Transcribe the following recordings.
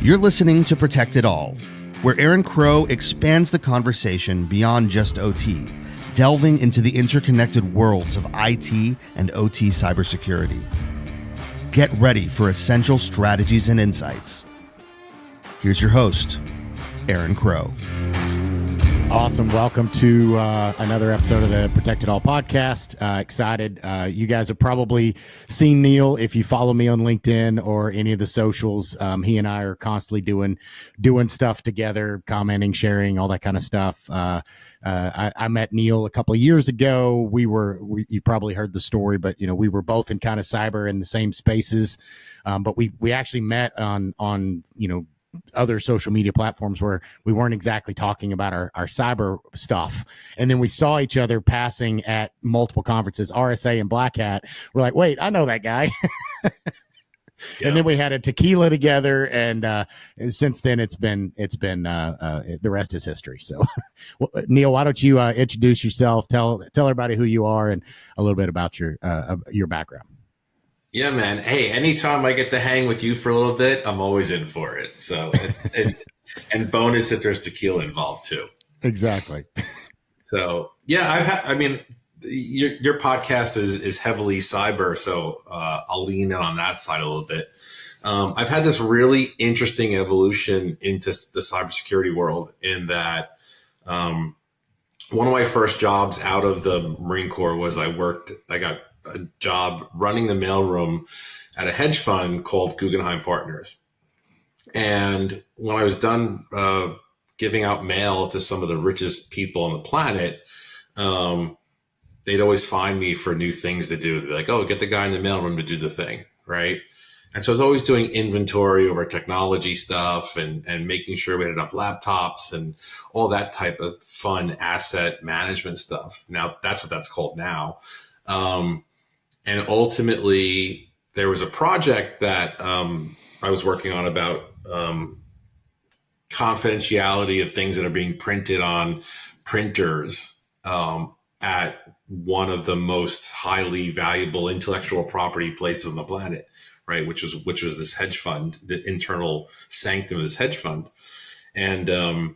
You're listening to Protect It All, where Aaron Crow expands the conversation beyond just OT, delving into the interconnected worlds of IT and OT cybersecurity. Get ready for essential strategies and insights. Here's your host, Aaron Crow. Awesome. Welcome to another episode of the Protect It All podcast. Excited. You guys have probably seen Neal if you follow me on LinkedIn or any of the socials. He and I are constantly doing stuff together, commenting, sharing, all that kind of stuff. I met Neal a couple of years ago. You probably heard the story, but we were both in kind of cyber in the same spaces. But we actually met on other social media platforms where we weren't exactly talking about our cyber stuff. And then we saw each other passing at multiple conferences, RSA and Black Hat. We're like, wait, I know that guy. Yeah. And then we had a tequila together. And since then it's been the rest is history. So Neal, why don't you introduce yourself, tell everybody who you are and a little bit about your background. Yeah, man. Hey, anytime I get to hang with you for a little bit, I'm always in for it. So, and bonus if there's tequila involved too. Exactly. So, yeah, your podcast is heavily cyber, so I'll lean in on that side a little bit. I've had this really interesting evolution into the cybersecurity world in that one of my first jobs out of the Marine Corps was I got a job running the mailroom at a hedge fund called Guggenheim Partners. And when I was done giving out mail to some of the richest people on the planet, they'd always find me for new things to do. They'd be like, oh, get the guy in the mailroom to do the thing, right? And so I was always doing inventory over technology stuff and making sure we had enough laptops and all that type of fun asset management stuff. Now, that's what that's called now. And ultimately, there was a project that I was working on about confidentiality of things that are being printed on printers at one of the most highly valuable intellectual property places on the planet, right? Which was this hedge fund, the internal sanctum of this hedge fund. And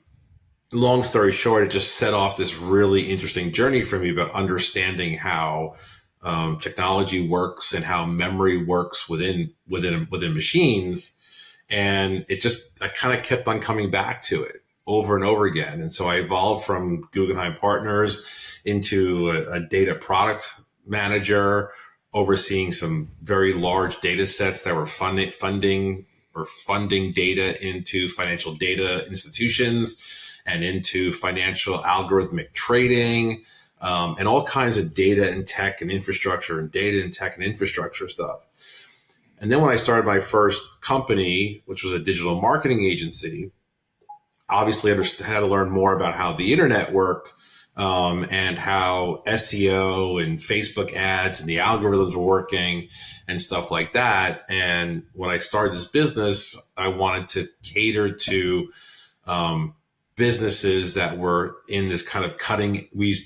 long story short, it just set off this really interesting journey for me about understanding how technology works and how memory works within machines. And I kind of kept on coming back to it over and over again. And so I evolved from Guggenheim Partners into a data product manager, overseeing some very large data sets that were funding data into financial data institutions and into financial algorithmic trading. And all kinds of data and tech and infrastructure stuff. And then when I started my first company, which was a digital marketing agency, obviously I had to learn more about how the internet worked and how SEO and Facebook ads and the algorithms were working and stuff like that. And when I started this business, I wanted to cater to businesses that were in this kind of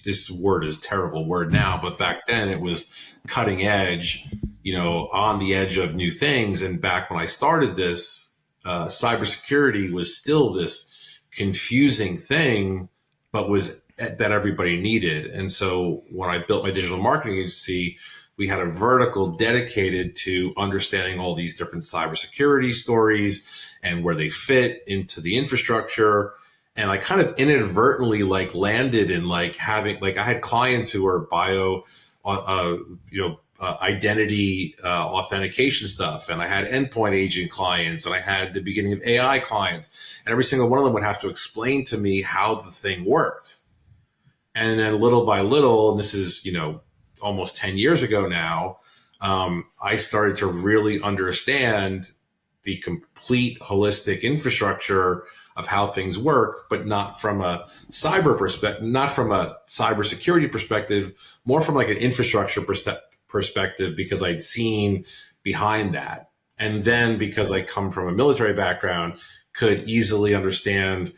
this word is a terrible word now, but back then it was cutting edge, on the edge of new things. And back when I started this, cybersecurity was still this confusing thing, but was that everybody needed. And so when I built my digital marketing agency, we had a vertical dedicated to understanding all these different cybersecurity stories and where they fit into the infrastructure. And I kind of inadvertently landed in having, I had clients who were identity authentication stuff. And I had endpoint agent clients and I had the beginning of AI clients, and every single one of them would have to explain to me how the thing worked. And then little by little, and this is, almost 10 years ago now, I started to really understand the complete holistic infrastructure of how things work, but not from a cyber perspective, not from a cybersecurity perspective, more from an infrastructure perspective, because I'd seen behind that. And then because I come from a military background, could easily understand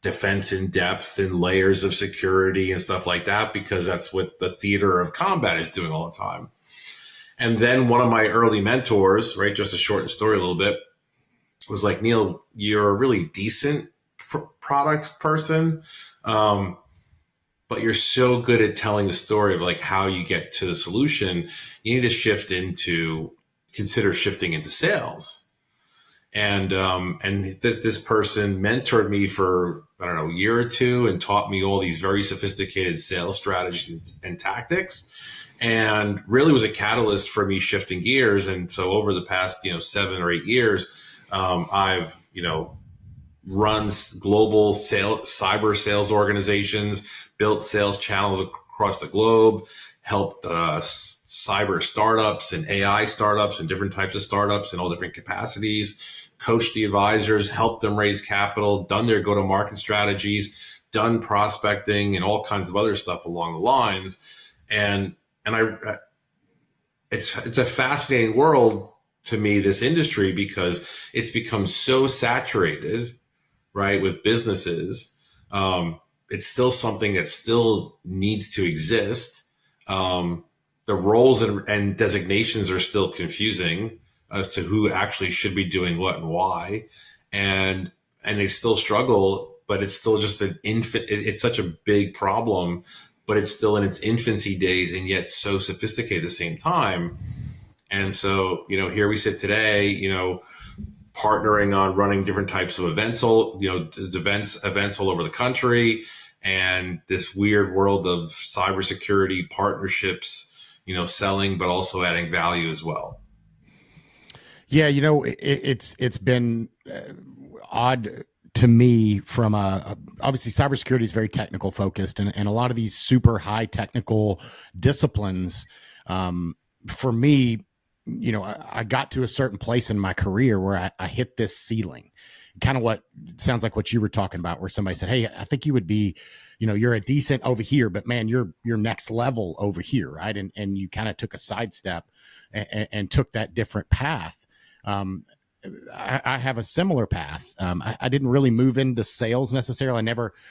defense in depth and layers of security and stuff like that, because that's what the theater of combat is doing all the time. And then one of my early mentors, right, just to shorten the story a little bit, was like, Neal, you're a really decent product person. But you're so good at telling the story of like how you get to the solution. You need to consider shifting into sales. And this person mentored me for, I don't know, a year or two and taught me all these very sophisticated sales strategies and tactics, and really was a catalyst for me shifting gears. And so over the past, 7 or 8 years, I've, runs global cyber sales organizations, built sales channels across the globe, helped cyber startups and AI startups and different types of startups in all different capacities, coached the advisors, helped them raise capital, done their go-to-market strategies, done prospecting and all kinds of other stuff along the lines. And it's a fascinating world to me, this industry, because it's become so saturated, right, with businesses. It's still something that still needs to exist. The roles and designations are still confusing as to who actually should be doing what and why. And they still struggle, but it's still just it's such a big problem, but it's still in its infancy days and yet so sophisticated at the same time. And so, here we sit today, partnering on running different types of events, events all over the country, and this weird world of cybersecurity partnerships, selling, but also adding value as well. Yeah. It's been odd to me from obviously cybersecurity is very technical focused, and a lot of these super high technical disciplines, for me, I got to a certain place in my career where I hit this ceiling, kind of what sounds like what you were talking about, where somebody said, hey, I think you would be, you're a decent over here, but man, you're next level over here. Right. And you kind of took a sidestep and took that different path. I have a similar path. I didn't really move into sales necessarily.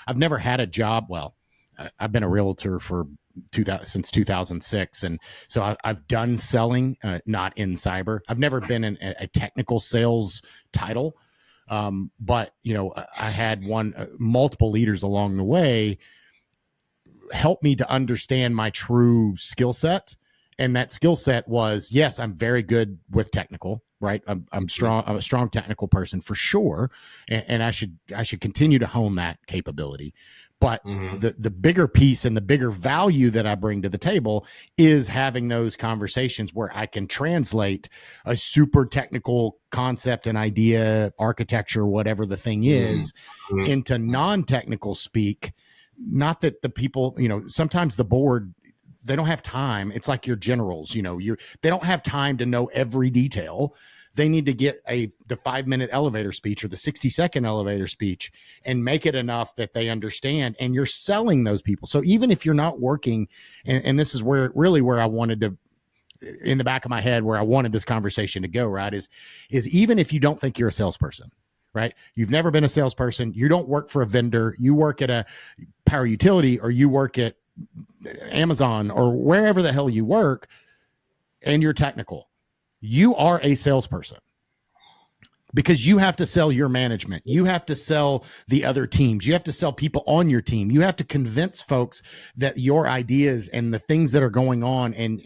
I've never had a job. Well, I've been a realtor since 2006. And so I've done selling, not in cyber. I've never been in a technical sales title. But I had multiple leaders along the way help me to understand my true skill set. And that skill set was, yes, I'm very good with technical, right? I'm strong. I'm a strong technical person for sure. And I should continue to hone that capability. But the bigger piece and the bigger value that I bring to the table is having those conversations where I can translate a super technical concept and idea, architecture, whatever the thing is, into non-technical speak. Not that the people, sometimes the board, they don't have time. It's like your generals, they don't have time to know every detail. They need to get the 5-minute elevator speech or the 60-second elevator speech and make it enough that they understand, and you're selling those people. So even if you're not working, and this is where I wanted to, in the back of my head, where I wanted this conversation to go, right, is even if you don't think you're a salesperson, right? You've never been a salesperson. You don't work for a vendor. You work at a power utility, or you work at Amazon or wherever the hell you work, and you're technical. You are a salesperson, because you have to sell your management. You have to sell the other teams. You have to sell people on your team. You have to convince folks that your ideas and the things that are going on and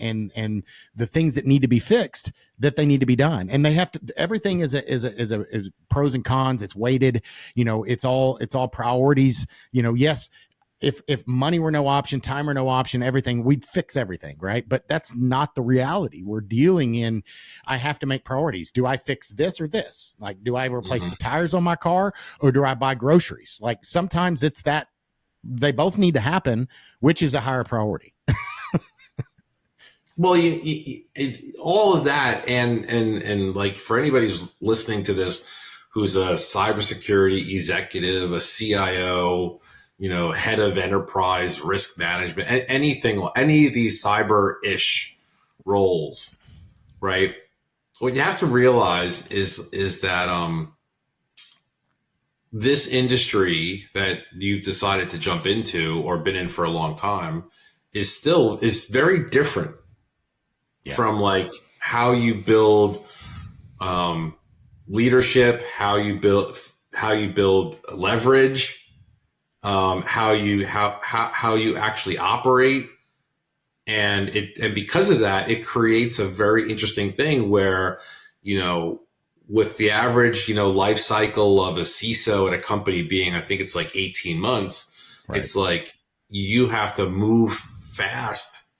the things that need to be fixed, that they need to be done. And they have to, everything is pros and cons. It's weighted, it's all priorities, yes. If money were no option, time were no option, everything, we'd fix everything, right? But that's not the reality. We're dealing in, I have to make priorities. Do I fix this or this? Like, do I replace the tires on my car, or do I buy groceries? Like, sometimes it's that they both need to happen, which is a higher priority. Well, all of that, and like, for anybody who's listening to this, who's a cybersecurity executive, a CIO, head of enterprise risk management, any of these cyber-ish roles, right? What you have to realize is that this industry that you've decided to jump into or been in for a long time is very different from like how you build leadership, how you build leverage, how you actually operate. And because of that, it creates a very interesting thing where, with the average, life cycle of a CISO at a company being, I think it's like 18 months, right. It's like you have to move fast,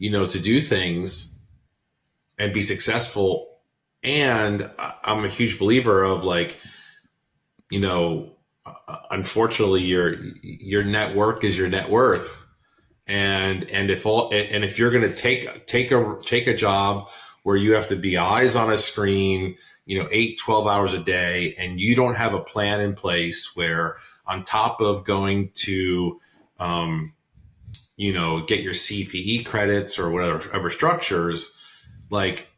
to do things and be successful. And I'm a huge believer of like, unfortunately your network is your net worth. And if you're going to take a job where you have to be eyes on a screen, 8-12 hours a day, and you don't have a plan in place where on top of going to, get your CPE credits or whatever structures, like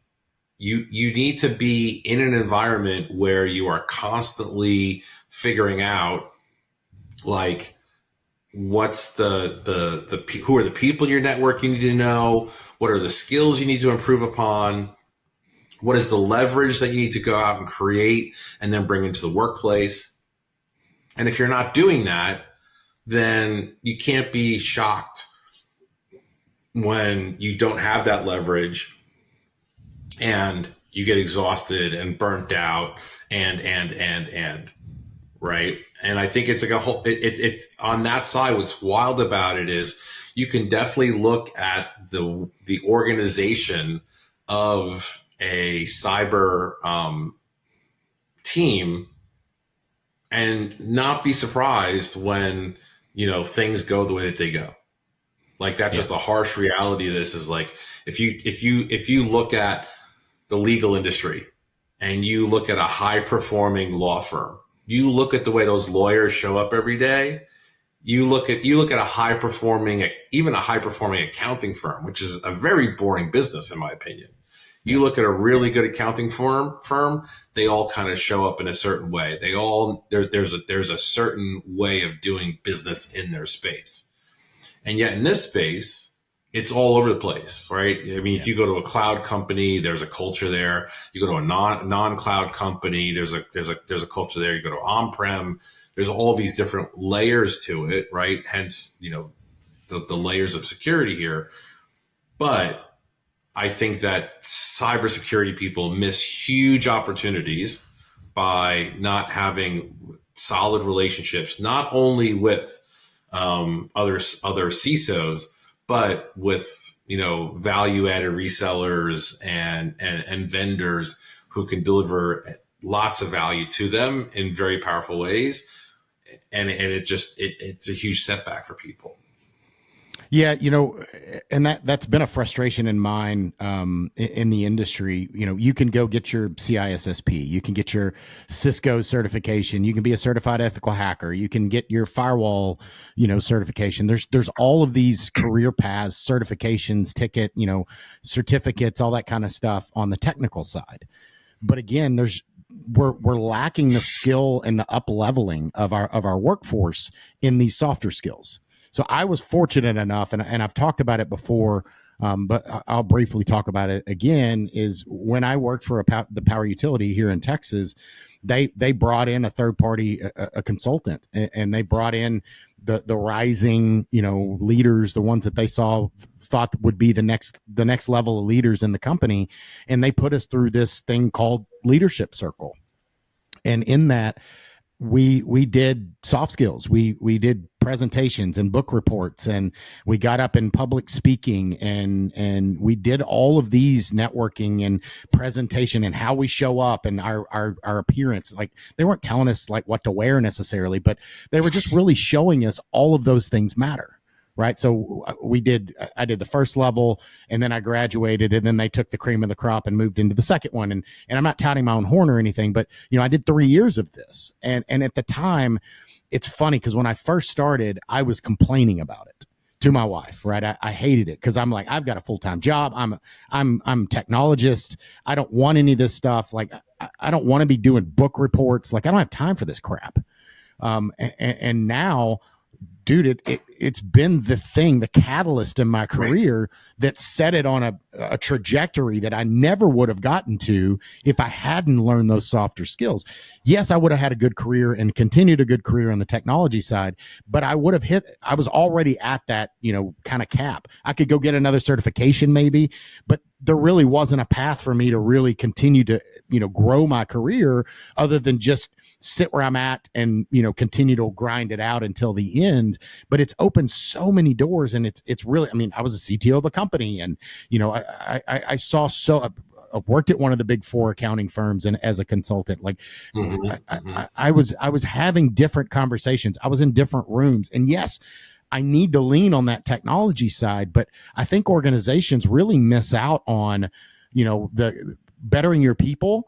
you need to be in an environment where you are constantly figuring out like, what's who are the people in your network you need to know? What are the skills you need to improve upon? What is the leverage that you need to go out and create and then bring into the workplace? And if you're not doing that, then you can't be shocked when you don't have that leverage and you get exhausted and burnt out and. Right. And I think it's like a whole, it's on that side. What's wild about it is you can definitely look at the organization of a cyber team and not be surprised when, things go the way that they go. Like that's just a harsh reality of this is like, if you look at the legal industry and you look at a high performing law firm, you look at the way those lawyers show up every day. You look at a high performing accounting firm, which is a very boring business in my opinion. You look at a really good accounting firm, they all kind of show up in a certain way. There's a certain way of doing business in their space. And yet in this space, it's all over the place, right? I mean, if you go to a cloud company, there's a culture there. You go to a non-cloud company, there's a culture there. You go to on-prem, there's all these different layers to it, right? Hence, the layers of security here. But I think that cybersecurity people miss huge opportunities by not having solid relationships, not only with other CISOs, but with, value-added resellers and vendors who can deliver lots of value to them in very powerful ways. And it's a huge setback for people. Yeah, and that's been a frustration in mine in the industry. You can go get your CISSP, you can get your Cisco certification, you can be a certified ethical hacker, you can get your firewall, certification. There's all of these career paths, certifications, certificates, all that kind of stuff on the technical side. But again, we're lacking the skill and the up leveling of our workforce in these softer skills. So I was fortunate enough, and I've talked about it before, but I'll briefly talk about it again, is when I worked for the power utility here in Texas, they brought in a third party, a consultant, and they brought in the rising, leaders, the ones that they thought would be the next level of leaders in the company. And they put us through this thing called Leadership Circle. And in that, we did soft skills. We did presentations and book reports, and we got up in public speaking, and we did all of these networking and presentation and how we show up and our appearance. Like, they weren't telling us like what to wear necessarily, but they were just really showing us all of those things matter. Right. So I did the first level, and then I graduated, and then they took the cream of the crop and moved into the second one. And I'm not touting my own horn or anything, but, I did 3 years of this. And at the time, it's funny because when I first started, I was complaining about it to my wife. Right. I hated it because I'm like, I've got a full-time job. I'm a technologist. I don't want any of this stuff. Like, I don't want to be doing book reports. Like, I don't have time for this crap. And now, dude, it's been the thing, the catalyst in my career that set it on a trajectory that I never would have gotten to if I hadn't learned those softer skills. Yes, I would have had a good career and continued a good career on the technology side, but I would have I was already at that, kind of cap. I could go get another certification maybe, but there really wasn't a path for me to really continue to, grow my career other than just sit where I'm at and, continue to grind it out until the end. But it's opened so many doors, and it's really, I was a CTO of a company, and, I saw I worked at one of the big four accounting firms and as a consultant, like I was having different conversations. I was in different rooms, and yes, I need to lean on that technology side, but I think organizations really miss out on, the bettering your people.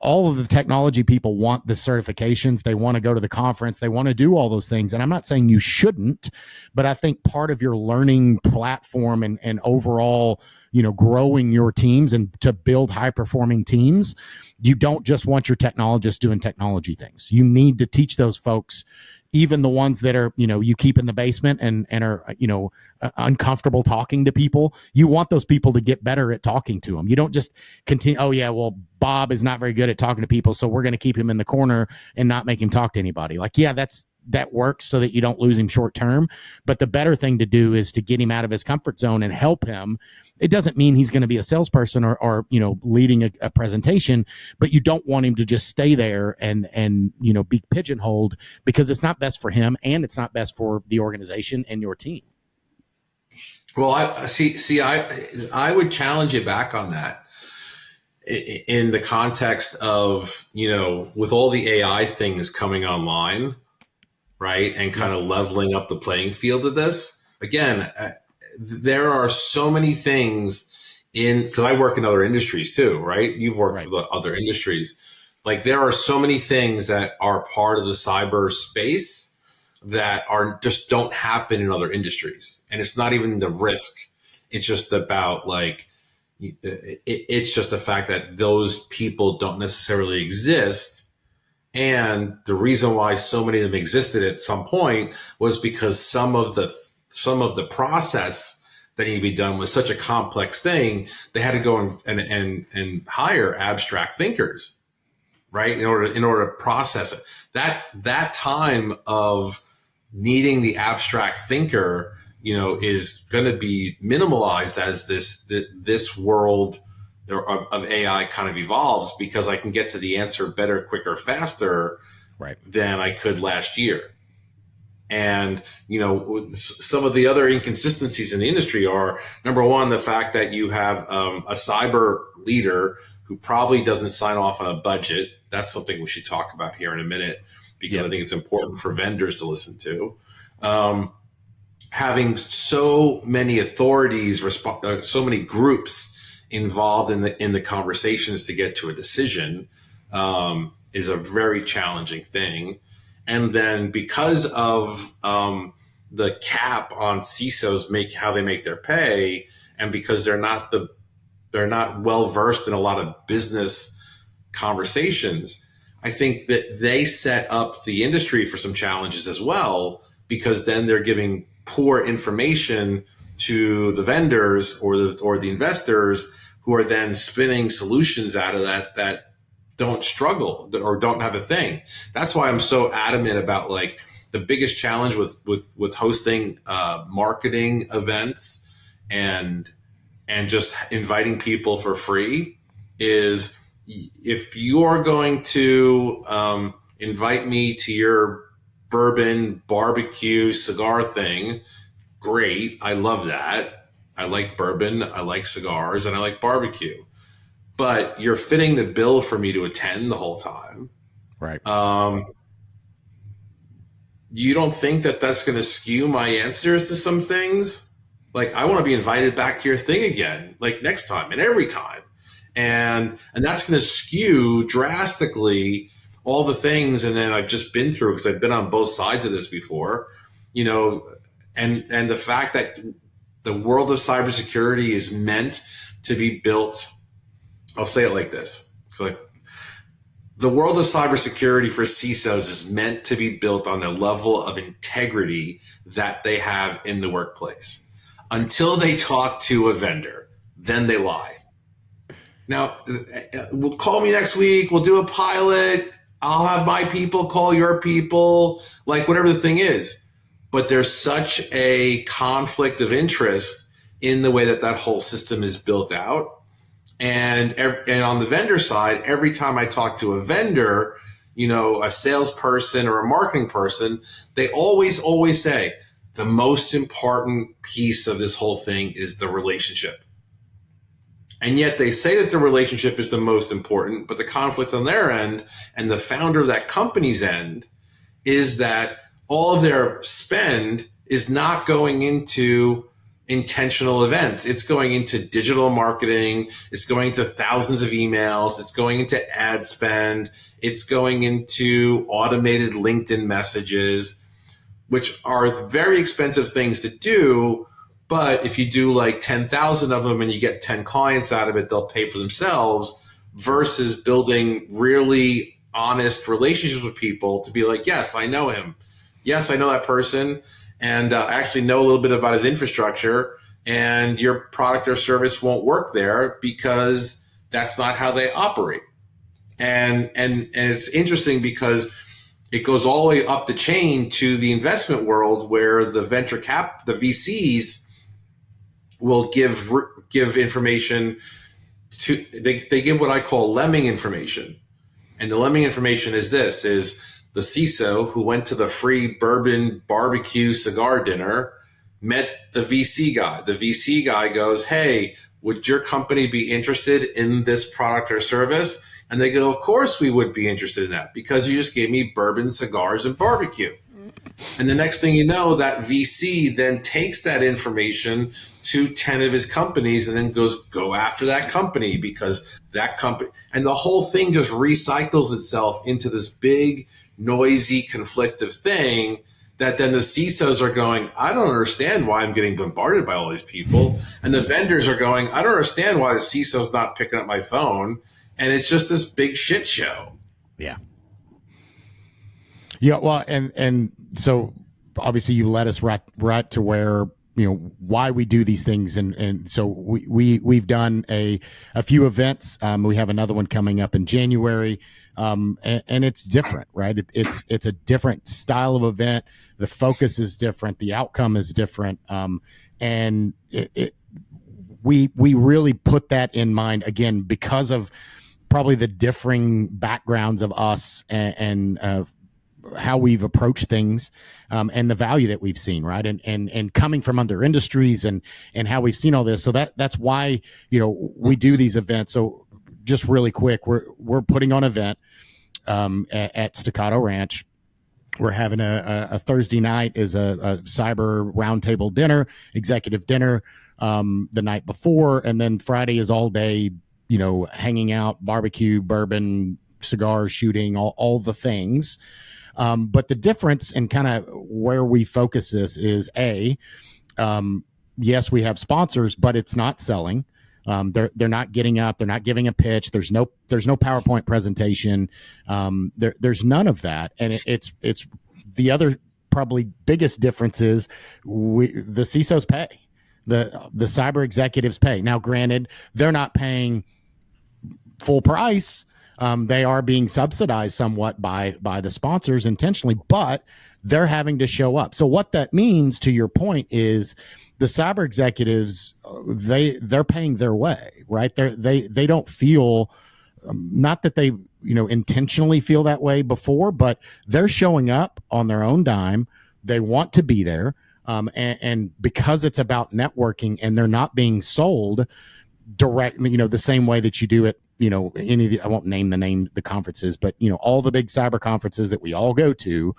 All of the technology people want the certifications. They want to go to the conference. They want to do all those things. And I'm not saying you shouldn't, but I think part of your learning platform and overall, growing your teams and to build high performing teams, you don't just want your technologists doing technology things. You need to teach those folks, even the ones that are, you keep in the basement and are, uncomfortable talking to people. You want those people to get better at talking to them. You don't just continue, oh yeah, well, Bob is not very good at talking to people, so we're going to keep him in the corner and not make him talk to anybody. Like, yeah, that works so that you don't lose him short term. But the better thing to do is to get him out of his comfort zone and help him. It doesn't mean he's going to be a salesperson or leading a presentation, but you don't want him to just stay there and be pigeonholed, because it's not best for him and it's not best for the organization and your team. Well, I would challenge you back on that in the context of, with all the AI things coming online, right, and kind of leveling up the playing field of this. Again, there are so many things because I work in other industries too, right? You've worked with other industries. Like, there are so many things that are part of the cyber space that just don't happen in other industries. And it's not even the risk. It's just about it's just the fact that those people don't necessarily exist. And the reason why so many of them existed at some point was because some of the process that needed to be done was such a complex thing. They had to go and hire abstract thinkers, right? In order to process it. That time of needing the abstract thinker, is going to be minimalized as this world of AI kind of evolves, because I can get to the answer better, quicker, faster than I could last year. And, some of the other inconsistencies in the industry are, number one, the fact that you have a cyber leader who probably doesn't sign off on a budget. That's something we should talk about here in a minute, because I think it's important for vendors to listen to. Having so many authorities, so many groups involved in the conversations to get to a decision is a very challenging thing. And then because of the cap on CISOs how they make their pay, and because they're not well versed in a lot of business conversations, I think that they set up the industry for some challenges as well, because then they're giving poor information to the vendors or the investors, who are then spinning solutions out of that don't struggle or don't have a thing. That's why I'm so adamant about, like, the biggest challenge with hosting marketing events and just inviting people for free is, if you are going to invite me to your bourbon barbecue cigar thing, great. I love that. I like bourbon, I like cigars, and I like barbecue. But you're fitting the bill for me to attend the whole time. Right. You don't think that that's going to skew my answers to some things? Like, I want to be invited back to your thing again, like next time and every time. And that's going to skew drastically all the things. And then I've just been through, because I've been on both sides of this before, and the fact that the world of cybersecurity is meant to be built. I'll say it like this. Like, the world of cybersecurity for CISOs is meant to be built on the level of integrity that they have in the workplace. Until they talk to a vendor, then they lie. Now, we'll call me next week. We'll do a pilot. I'll have my people call your people, like whatever the thing is. But there's such a conflict of interest in the way that that whole system is built out. And on the vendor side, every time I talk to a vendor, a salesperson or a marketing person, they always say the most important piece of this whole thing is the relationship. And yet they say that the relationship is the most important, but the conflict on their end and the founder of that company's end is that all of their spend is not going into intentional events. It's going into digital marketing. It's going to thousands of emails. It's going into ad spend. It's going into automated LinkedIn messages, which are very expensive things to do. But if you do like 10,000 of them and you get 10 clients out of it, they'll pay for themselves, versus building really honest relationships with people to be like, yes, I know him. Yes, I know that person. And I actually know a little bit about his infrastructure, and your product or service won't work there because that's not how they operate. And it's interesting because it goes all the way up the chain to the investment world, where the the VCs will give information to, they give what I call Lemming information. And the Lemming information is this, is the CISO who went to the free bourbon barbecue cigar dinner met the VC guy. The VC guy goes, hey, would your company be interested in this product or service? And they go, of course we would be interested in that, because you just gave me bourbon, cigars, and barbecue. And the next thing you know, that VC then takes that information to 10 of his companies and then go after that company, because that company, and the whole thing just recycles itself into this big, noisy, conflictive thing that then the CISOs are going, I don't understand why I'm getting bombarded by all these people. And the vendors are going, I don't understand why the CISO's not picking up my phone. And it's just this big shit show. Yeah. Yeah. Well, and so obviously you led us right to where, why we do these things. And so we've done a few events. We have another one coming up in January. And it's different, right? It's a different style of event. The focus is different. The outcome is different. And we really put that in mind, again, because of probably the differing backgrounds of us and how we've approached things, and the value that we've seen, right? And coming from other industries and how we've seen all this. So that's why, we do these events. So just really quick, we're putting on an event at Staccato Ranch. We're having a Thursday night is a cyber roundtable dinner, executive dinner, the night before. And then Friday is all day, hanging out, barbecue, bourbon, cigars, shooting, all the things. But the difference and kind of where we focus this is yes, we have sponsors, but it's not selling. They're not getting up. They're not giving a pitch. There's no PowerPoint presentation. There's none of that. And it's the other probably biggest difference is the CISOs pay, the cyber executives pay. Now, granted, they're not paying full price. They are being subsidized somewhat by the sponsors intentionally, but they're having to show up. So what that means, to your point, is the cyber executives, they're paying their way, right? They don't feel, not that they, intentionally feel that way before, but they're showing up on their own dime. They want to be there. And because it's about networking and they're not being sold directly, the same way that you do it, any of the, I won't name the conferences, but, all the big cyber conferences that we all go to,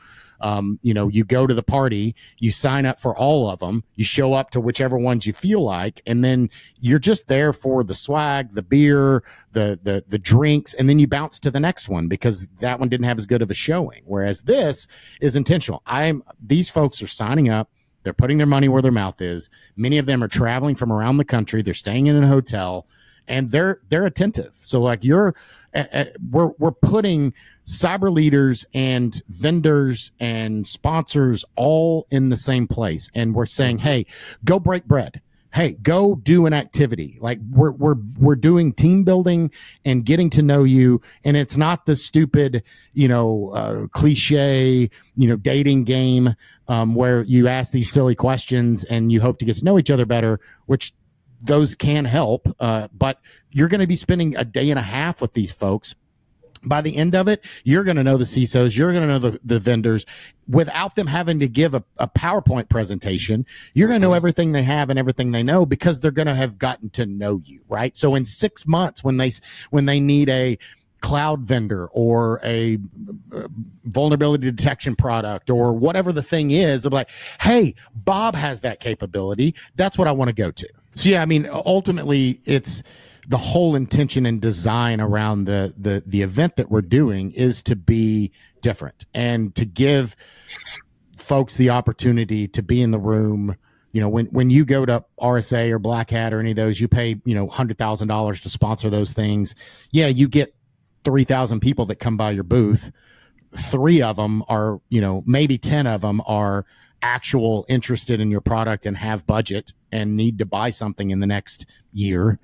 you go to the party, you sign up for all of them, you show up to whichever ones you feel like, and then you're just there for the swag, the beer, the drinks, and then you bounce to the next one because that one didn't have as good of a showing. Whereas this is intentional. These folks are signing up. They're putting their money where their mouth is. Many of them are traveling from around the country. They're staying in a hotel, and they're attentive. So like we're putting cyber leaders and vendors and sponsors all in the same place. And we're saying, hey, go break bread. Hey, go do an activity. Like we're doing team building and getting to know you. And it's not the stupid, cliche, dating game, where you ask these silly questions and you hope to get to know each other better, which those can help. But you're going to be spending a day and a half with these folks. By the end of it, you're going to know the CISOs, you're going to know the vendors without them having to give a PowerPoint presentation. You're going to know everything they have and everything they know because they're going to have gotten to know you, right? So in 6 months, when they need a cloud vendor or a vulnerability detection product or whatever the thing is, they're like, hey, Bob has that capability. That's what I want to go to. So yeah, I mean, ultimately it's the whole intention and design around the event that we're doing is to be different and to give folks the opportunity to be in the room. When you go to RSA or Black Hat or any of those, you pay, $100,000 to sponsor those things. Yeah, you get 3,000 people that come by your booth. 3 of them are, maybe 10 of them are actual interested in your product and have budget and need to buy something in the next year.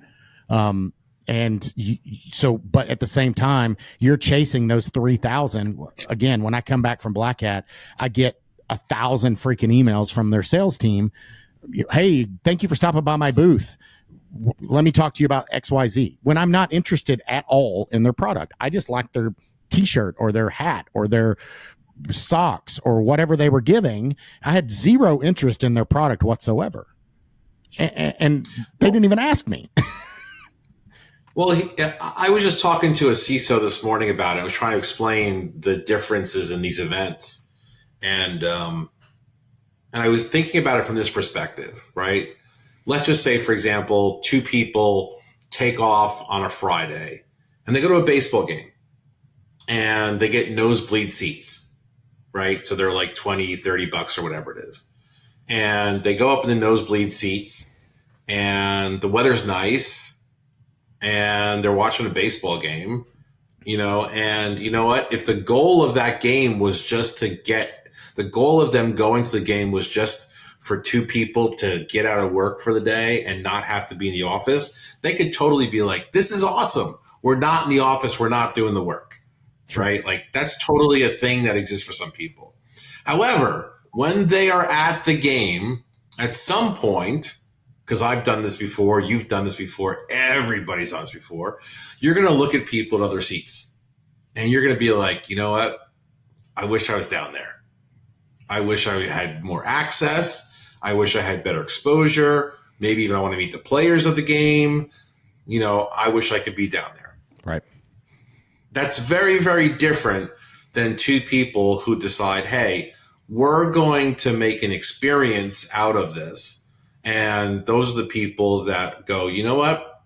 But at the same time, you're chasing those 3,000. Again, when I come back from Black Hat, I get 1,000 freaking emails from their sales team. Hey, thank you for stopping by my booth. Let me talk to you about XYZ. When I'm not interested at all in their product, I just like their t-shirt or their hat or their socks or whatever they were giving. I had zero interest in their product whatsoever. And they didn't even ask me. Well, I was just talking to a CISO this morning about it. I was trying to explain the differences in these events. And I was thinking about it from this perspective, right? Let's just say, for example, 2 people take off on a Friday and they go to a baseball game and they get nosebleed seats, right? So they're like $20, $30 or whatever it is. And they go up in the nosebleed seats and the weather's nice. And they're watching a baseball game, and you know what? If the goal of that game was just the goal of them going to the game was just for 2 people to get out of work for the day and not have to be in the office, they could totally be like, this is awesome. We're not in the office. We're not doing the work, right? Like that's totally a thing that exists for some people. However, when they are at the game, at some point, because I've done this before, you've done this before, everybody's done this before, you're going to look at people in other seats and you're going to be like, you know what? I wish I was down there. I wish I had more access. I wish I had better exposure. Maybe even I want to meet the players of the game. I wish I could be down there. Right. That's very, very different than 2 people who decide, hey, we're going to make an experience out of this. And those are the people that go, you know what?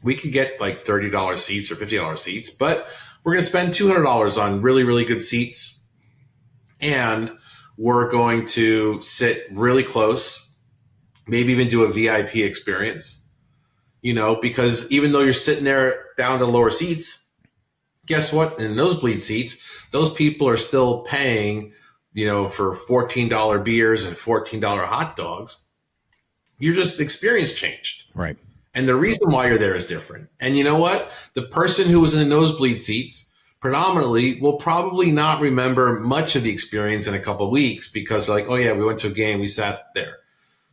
We could get like $30 seats or $50 seats, but we're going to spend $200 on really, really good seats. And we're going to sit really close, maybe even do a VIP experience, because even though you're sitting there down to lower seats, guess what? In nosebleed seats, those people are still paying, for $14 beers and $14 hot dogs. Your just experience changed. Right. And the reason why you're there is different. And you know what? The person who was in the nosebleed seats predominantly will probably not remember much of the experience in a couple of weeks because they're like, oh yeah, we went to a game, we sat there.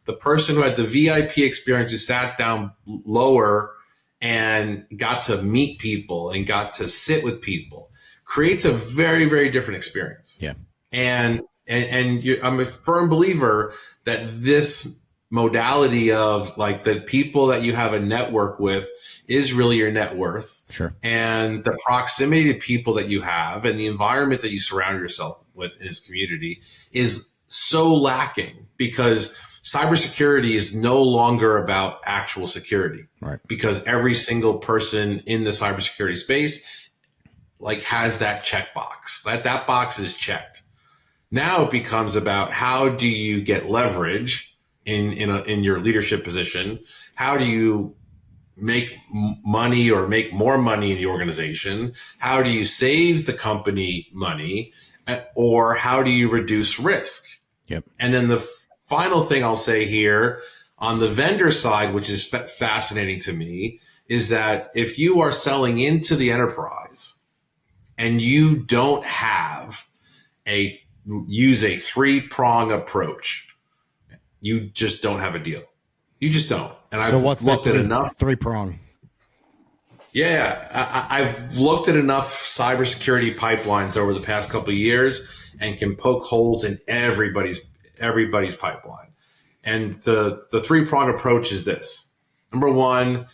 The person who had the VIP experience, who sat down lower and got to meet people and got to sit with people, creates a very, very different experience. Yeah. And I'm a firm believer that this modality of like the people that you have a network with is really your net worth. Sure. And the proximity to people that you have and the environment that you surround yourself with in this community is so lacking because cybersecurity is no longer about actual security. Right. Because every single person in the cybersecurity space like has that checkbox. That box is checked. Now it becomes about how do you get leverage in your leadership position? How do you make money or make more money in the organization? How do you save the company money? Or how do you reduce risk? Yep. And then the final thing I'll say here on the vendor side, which is fascinating to me, is that if you are selling into the enterprise and you don't use a 3-prong approach, you just don't have a deal. You just don't. And so I've looked at enough 3-prong. Yeah, I've looked at enough cybersecurity pipelines over the past couple of years and can poke holes in everybody's pipeline. And the 3-prong approach is this. Number one,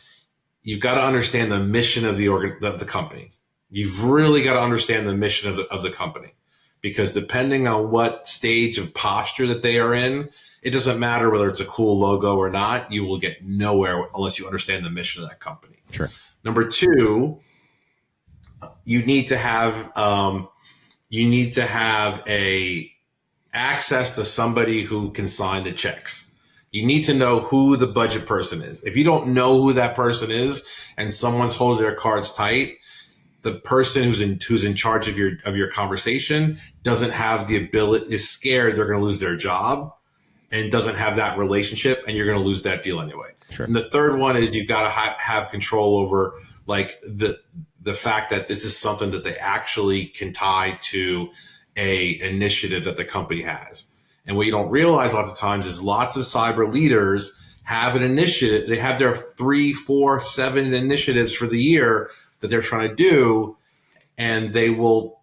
you've got to understand the mission of the company. You've really got to understand the mission of the company, because depending on what stage of posture that they are in, it doesn't matter whether it's a cool logo or not. You will get nowhere unless you understand the mission of that company. Sure. Number two, you need to have a access to somebody who can sign the checks. You need to know who the budget person is. If you don't know who that person is and someone's holding their cards tight, the person who's in charge of your conversation doesn't have the ability, is scared they're going to lose their job, and doesn't have that relationship, and you're going to lose that deal anyway. Sure. And the third one is you've got to have control over like the fact that this is something that they actually can tie to a initiative that the company has. And what you don't realize lots of times is lots of cyber leaders have an initiative. They have their 3, 4, 7 initiatives for the year that they're trying to do, and they will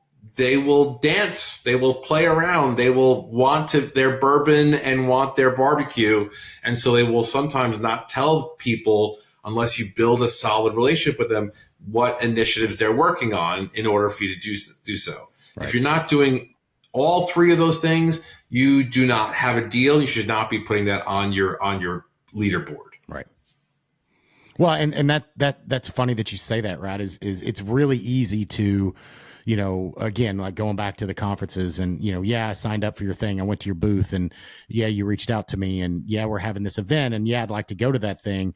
dance, they will play around, they will want their bourbon and want their barbecue. And so they will sometimes not tell people, unless you build a solid relationship with them, what initiatives they're working on in order for you to do so. Right. If you're not doing all 3 of those things, you do not have a deal. You should not be putting that on your leaderboard. Right. Well, and that's funny that you say that, right? Is it's really easy to, again, like going back to the conferences and, yeah, I signed up for your thing. I went to your booth and yeah, you reached out to me and yeah, we're having this event and yeah, I'd like to go to that thing.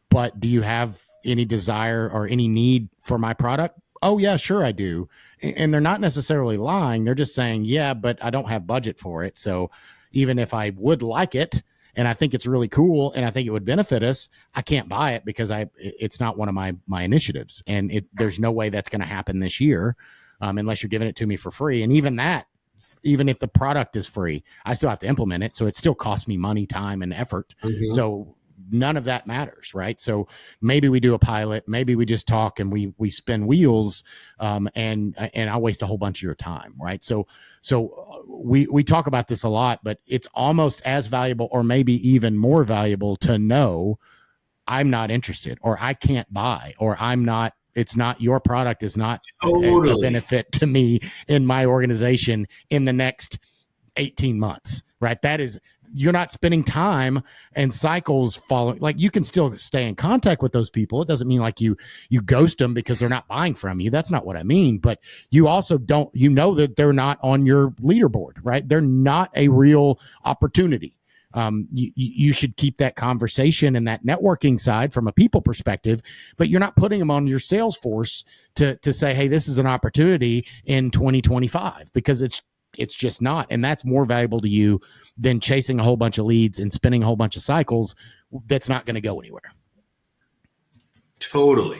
But do you have any desire or any need for my product? Oh yeah, sure I do. And they're not necessarily lying. They're just saying, yeah, but I don't have budget for it. So even if I would like it and I think it's really cool and I think it would benefit us, I can't buy it because it's not one of my initiatives. And there's no way that's going to happen this year unless you're giving it to me for free. And even if the product is free, I still have to implement it. So it still costs me money, time, and effort. Mm-hmm. So none of that matters, right? So maybe we do a pilot, maybe we just talk and we spin wheels, and I waste a whole bunch of your time, right? So we talk about this a lot, but it's almost as valuable or maybe even more valuable to know I'm not interested, or I can't buy, or it's not your product is not a benefit to me in my organization in the next 18 months, right? That is, you're not spending time and cycles following. Like, you can still stay in contact with those people. It doesn't mean like you ghost them because they're not buying from you. That's not what I mean. But you also don't, that they're not on your leaderboard, right? They're not a real opportunity. You should keep that conversation and that networking side from a people perspective, but you're not putting them on your sales force to say, hey, this is an opportunity in 2025, because it's just not. And that's more valuable to you than chasing a whole bunch of leads and spinning a whole bunch of cycles. That's not going to go anywhere. Totally.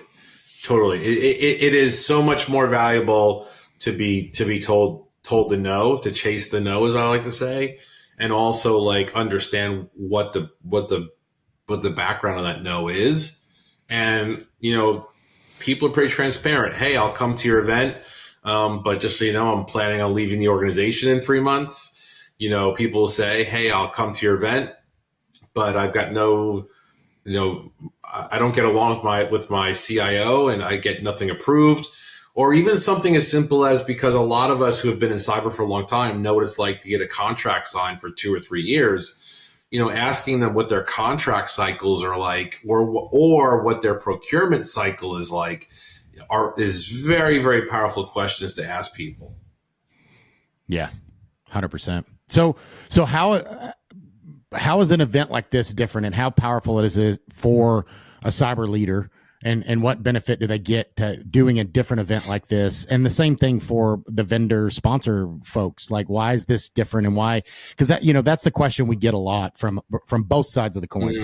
It is so much more valuable to be told the no, to chase the no, as I like to say, and also like understand what the background of that no is. And, people are pretty transparent. Hey, I'll come to your event. But just so you know, I'm planning on leaving the organization in 3 months. People say, hey, I'll come to your event, but I've got I don't get along with my CIO and I get nothing approved. Or even something as simple as, because a lot of us who have been in cyber for a long time know what it's like to get a contract signed for 2 or 3 years, asking them what their contract cycles are like, or what their procurement cycle is like, is very, very powerful questions to ask people. Yeah, 100%. So how is an event like this different, and how powerful it is for a cyber leader, and what benefit do they get to doing a different event like this? And the same thing for the vendor sponsor folks. Like, why is this different, and why? Because that, that's the question we get a lot from both sides of the coin.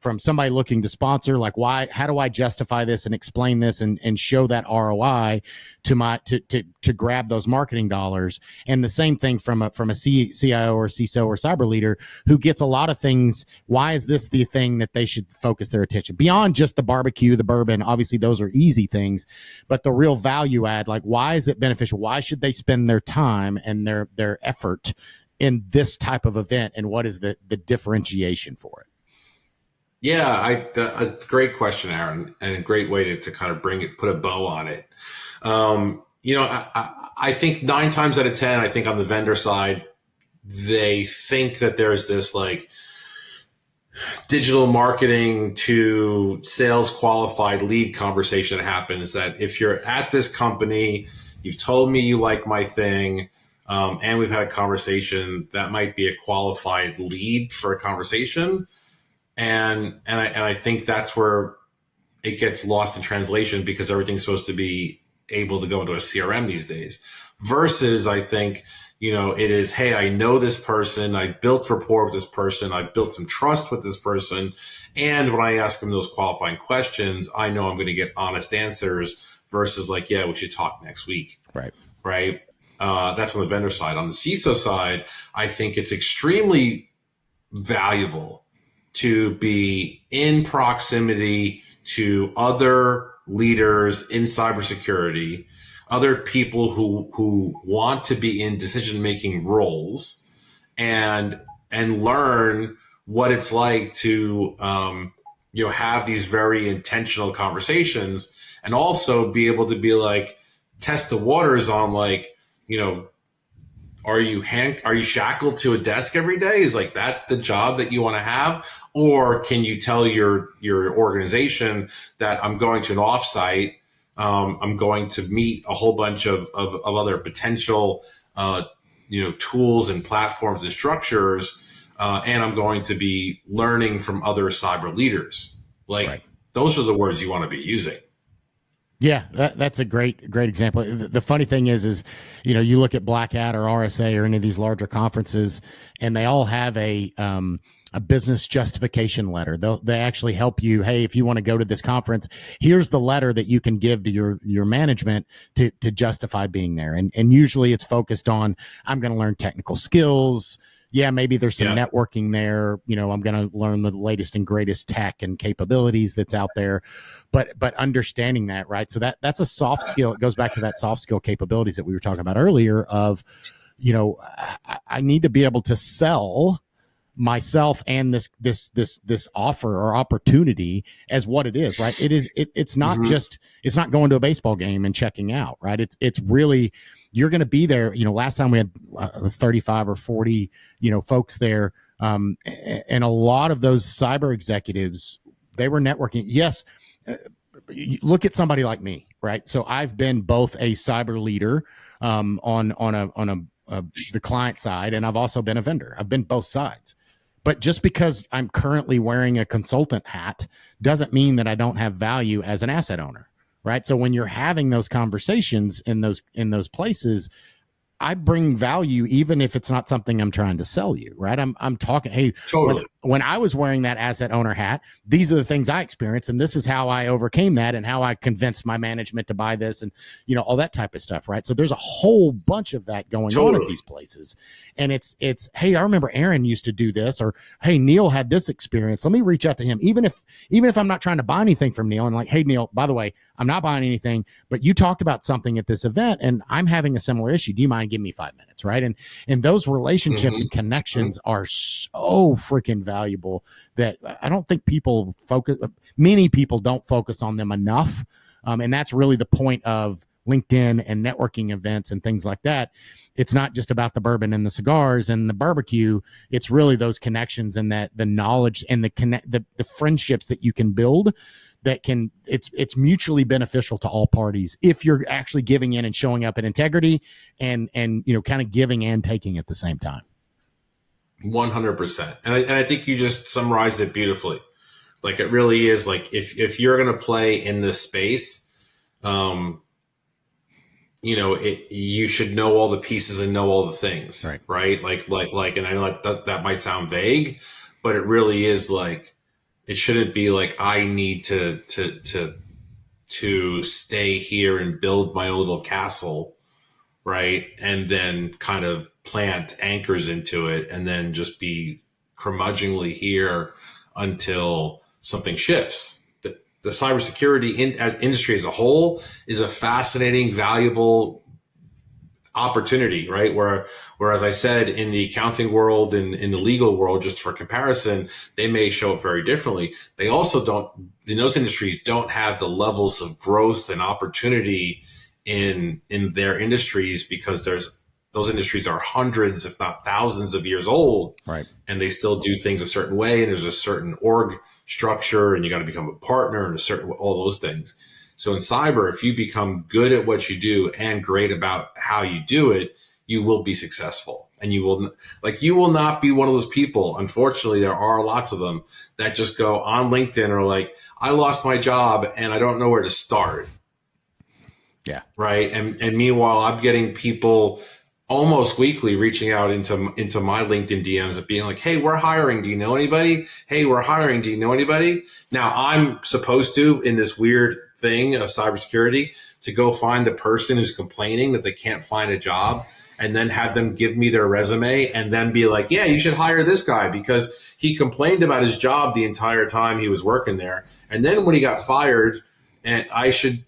From somebody looking to sponsor, like, why? How do I justify this and explain this and show that ROI to grab those marketing dollars? And the same thing from a CIO or CISO or cyber leader who gets a lot of things. Why is this the thing that they should focus their attention beyond just the barbecue, the bourbon? Obviously, those are easy things, but the real value add, like, why is it beneficial? Why should they spend their time and their effort in this type of event? And what is the differentiation for it? Yeah, a great question, Aaron, and a great way to kind of put a bow on it. I think 9 times out of 10, I think on the vendor side, they think that there's this like digital marketing to sales qualified lead conversation that happens, that if you're at this company, you've told me you like my thing, and we've had a conversation, that might be a qualified lead for a conversation. And I think that's where it gets lost in translation, because everything's supposed to be able to go into a CRM these days, versus I think, it is, hey, I know this person, I built rapport with this person, I built some trust with this person. And when I ask them those qualifying questions, I know I'm going to get honest answers, versus like, yeah, we should talk next week. Right. That's on the vendor side. On the CISO side, I think it's extremely valuable to be in proximity to other leaders in cybersecurity, other people who want to be in decision-making roles, and learn what it's like to have these very intentional conversations, and also be able to be like, test the waters on like, are you shackled to a desk every day? Is like that the job that you want to have? Or can you tell your organization that I'm going to an offsite, I'm going to meet a whole bunch of other potential tools and platforms and structures, and I'm going to be learning from other cyber leaders. Like, those are the words you want to be using. Yeah, that's a great example. The funny thing is, you look at Black Hat or RSA or any of these larger conferences, and they all have a business justification letter. They actually help you. Hey, if you want to go to this conference, here's the letter that you can give to your management to justify being there. And usually it's focused on, I'm going to learn technical skills. Yeah, maybe there's some networking there. I'm going to learn the latest and greatest tech and capabilities that's out there, but understanding that, right? So that's a soft skill. It goes back to that soft skill capabilities that we were talking about earlier of, I need to be able to sell myself and this offer or opportunity as what it is, right? It's not just, it's not going to a baseball game and checking out, right? It's really, you're going to be there. Last time we had 35 or 40, folks there. And a lot of those cyber executives, they were networking. Yes. Look at somebody like me, right? So I've been both a cyber leader, on the client side, and I've also been a vendor. I've been both sides. But just because I'm currently wearing a consultant hat doesn't mean that I don't have value as an asset owner, right? So when you're having those conversations in those places, I bring value, even if it's not something I'm trying to sell you, right? I'm talking, hey, totally. When I was wearing that asset owner hat, these are the things I experienced, and this is how I overcame that, and how I convinced my management to buy this, and all that type of stuff, right? So there's a whole bunch of that going on at these places, and it's hey, I remember Aaron used to do this, or hey, Neal had this experience. Let me reach out to him, even if I'm not trying to buy anything from Neal, and like, hey, Neal, by the way, I'm not buying anything, but you talked about something at this event, and I'm having a similar issue. Do you mind giving me 5 minutes, right? And those relationships and connections are so freaking valuable that I don't think many people don't focus on them enough. And that's really the point of LinkedIn and networking events and things like that. It's not just about the bourbon and the cigars and the barbecue. It's really those connections and that the knowledge and the friendships that you can build that can, it's mutually beneficial to all parties if you're actually giving in and showing up in integrity and kind of giving and taking at the same time. 100%. And I think you just summarized it beautifully. Like it really is like if you're going to play in this space, you should know all the pieces and know all the things, right? Like, and I know that might sound vague, but it really is like, it shouldn't be like, I need to stay here and build my own little castle, right? And then kind of plant anchors into it and then just be curmudgeonly here until something shifts. The cybersecurity industry as a whole is a fascinating, valuable opportunity, right? Whereas I said in the accounting world and in the legal world, just for comparison, they may show up very differently. They also in those industries don't have the levels of growth and opportunity in their industries because those industries are hundreds, if not thousands of years old. Right. And they still do things a certain way. And there's a certain org structure and you got to become a partner and all those things. So in cyber, if you become good at what you do and great about how you do it, you will be successful. And you will not be one of those people. Unfortunately, there are lots of them that just go on LinkedIn or like, I lost my job and I don't know where to start. Yeah. Right. And meanwhile, I'm getting people almost weekly reaching out into my LinkedIn DMs and being like, hey, we're hiring. Do you know anybody? Hey, we're hiring. Do you know anybody? Now I'm supposed to, in this weird thing of cybersecurity, to go find the person who's complaining that they can't find a job and then have them give me their resume and then be like, yeah, you should hire this guy because he complained about his job the entire time he was working there. And then when he got fired, and I should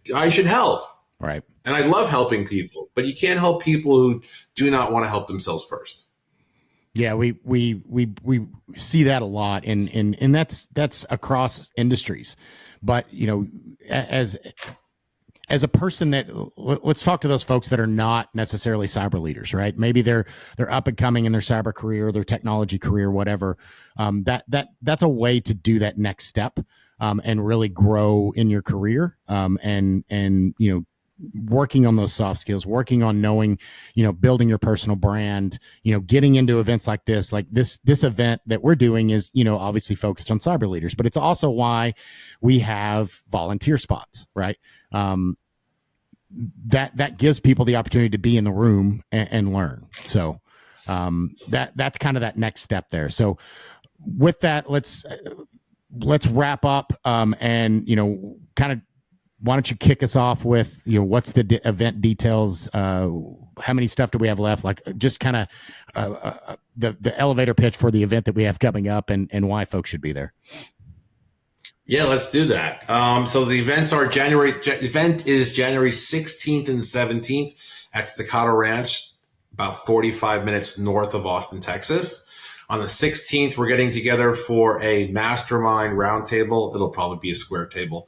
help. Right. And I love helping people, but you can't help people who do not want to help themselves first. Yeah, we see that a lot, and that's across industries. But as a person let's talk to those folks that are not necessarily cyber leaders, right? Maybe they're up and coming in their cyber career, their technology career, whatever. That's a way to do that next step and really grow in your career. And working on those soft skills, working on knowing, building your personal brand, getting into events like this event that we're doing is, obviously focused on cyber leaders, but it's also why we have volunteer spots, right? That gives people the opportunity to be in the room and learn. So, that's kind of that next step there. So with that, let's wrap up, and, kind of, why don't you kick us off with, what's the event details? How many stuff do we have left? Like just kind of the elevator pitch for the event that we have coming up and why folks should be there. Yeah, let's do that. So the events are event is January 16th and 17th at Staccato Ranch, about 45 minutes north of Austin, Texas. On the 16th, we're getting together for a mastermind roundtable. It'll probably be a square table.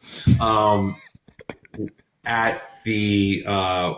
At the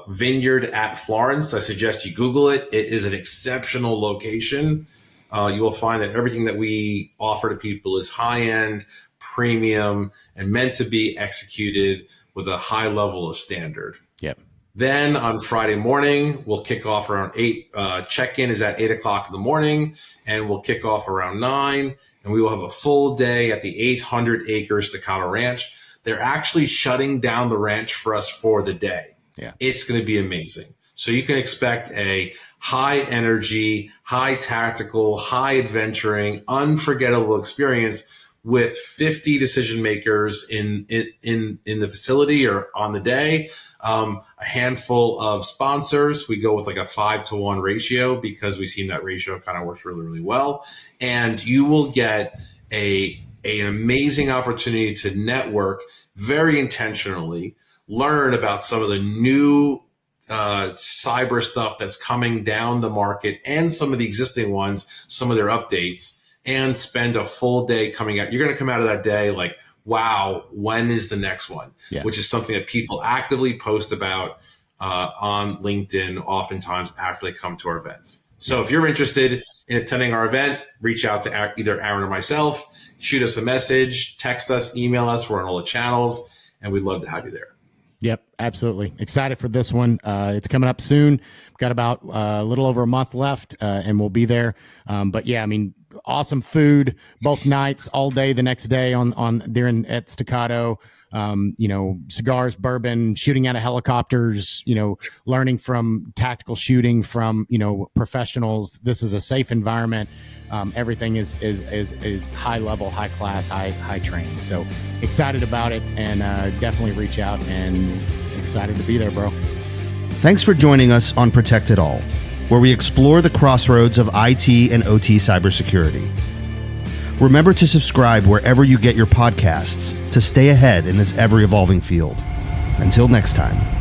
Vineyard at Florence. I suggest you Google it. It is an exceptional location. You will find that everything that we offer to people is high-end, premium, and meant to be executed with a high level of standard. Yep. Then on Friday morning, we'll kick off around 8. Check-in is at 8 o'clock in the morning, and we'll kick off around 9. And we will have a full day at the 800-acre Staccato Ranch. They're actually shutting down the ranch for us for the day. Yeah. It's going to be amazing. So you can expect a high energy, high tactical, high adventuring, unforgettable experience with 50 decision makers in the facility or on the day. A handful of sponsors. We go with like a 5-to-1 ratio because we've seen that ratio kind of works really, really well. And you will get an amazing opportunity to network very intentionally, learn about some of the new cyber stuff that's coming down the market and some of the existing ones, some of their updates, and spend a full day coming out. You're going to come out of that day like, wow, when is the next one? Yeah. Which is something that people actively post about on LinkedIn oftentimes after they come to our events. So if you're interested in attending our event, reach out to either Aaron or myself. Shoot us a message, text us, email us. We're on all the channels, and we'd love to have you there. Yep, absolutely. Excited for this one. It's coming up soon. We've got about a little over a month left, and we'll be there. But yeah, I mean, awesome food both nights, all day the next day at Staccato. Cigars, bourbon, shooting out of helicopters, learning from tactical shooting from, professionals. This is a safe environment. Everything is high level, high class, high trained. So excited about it, and definitely reach out, and excited to be there, bro. Thanks for joining us on Protect It All, where we explore the crossroads of IT and OT cybersecurity. Remember to subscribe wherever you get your podcasts to stay ahead in this ever-evolving field. Until next time.